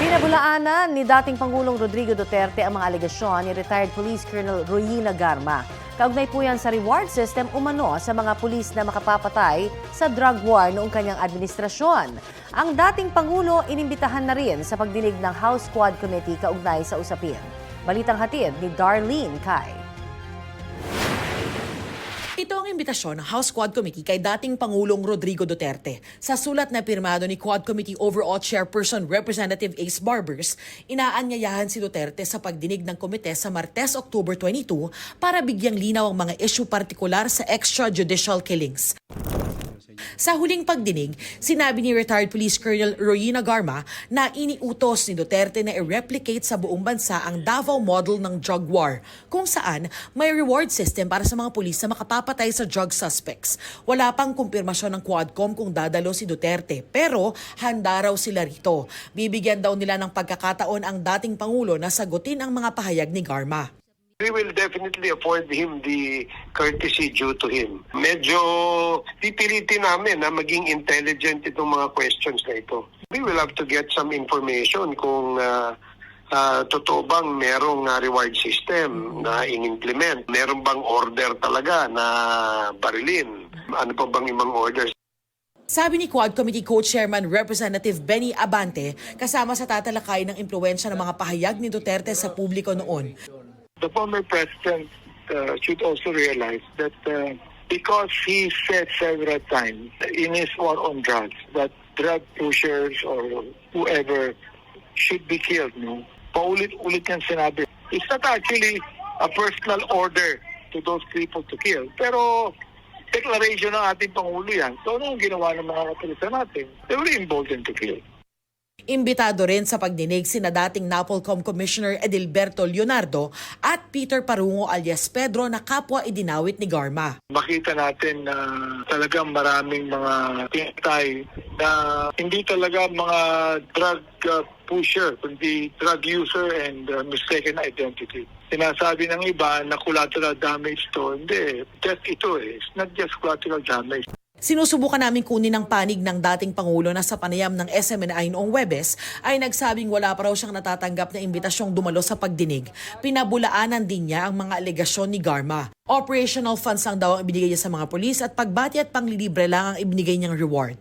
Pinabulaanan ni dating Pangulong Rodrigo Duterte ang mga alegasyon ni retired Police Colonel Royina Garma. Kaugnay po yan sa reward system umano sa mga pulis na makapapatay sa drug war noong kanyang administrasyon. Ang dating Pangulo inimbitahan na rin sa pagdinig ng House Quad Committee kaugnay sa usapin. Balitang hatid ni Darlene Kai. Ito ang imbitasyon ng House Quad Committee kay dating Pangulong Rodrigo Duterte. Sa sulat na pirmado ni Quad Committee Overall Chairperson Representative Ace Barbers, inaanyayahan si Duterte sa pagdinig ng komite sa Martes, October 22 para bigyang linaw ang mga issue partikular sa extrajudicial killings. Sa huling pagdinig, sinabi ni retired Police Colonel Royina Garma na iniutos ni Duterte na i-replicate sa buong bansa ang Davao model ng drug war, kung saan may reward system para sa mga pulis na makapapatay sa drug suspects. Wala pang kumpirmasyon ng Quadcom kung dadalo si Duterte, pero handa raw sila rito. Bibigyan daw nila ng pagkakataon ang dating Pangulo na sagutin ang mga pahayag ni Garma. We will definitely afford him the courtesy due to him. Medyo pipilitin namin na maging intelligent itong mga questions na ito. We will have to get some information kung totoo bang merong reward system na in-implement. Meron bang order talaga na barilin? Ano pa bang ibang orders? Sabi ni Quad Committee Co-Chairman Representative Benny Abante, kasama sa tatalakay ng impluwensya ng mga pahayag ni Duterte sa publiko noon. The former president should also realize that because he said several times in his war on drugs that drug pushers or whoever should be killed, no? Paulit-ulit niyang sinabi. It's not actually a personal order to those people to kill. Pero declaration ng ating Pangulo yan. So ano ang ginawa ng mga kapulisan natin? They were emboldened to kill. Imbitado rin sa pagdinig sina dating NAPOLCOM Commissioner Edilberto Leonardo at Peter Parungo alias Pedro na kapwa idinawit ni Garma. Makita natin na talagang maraming mga pinatay na hindi talaga mga drug pusher, kundi drug user and mistaken identity. Sinasabi ng iba na collateral damage to. Hindi, just ito it's not just collateral damage. Sinusubukan namin kunin ang panig ng dating Pangulo na sa panayam ng SMNI noong Huwebes ay nagsabing wala pa raw siyang natatanggap na imbitasyong dumalo sa pagdinig. Pinabulaanan din niya ang mga alegasyon ni Garma. Operational funds lang daw ang ibinigay niya sa mga pulis at pagbati at panglilibre lang ang ibinigay niyang reward.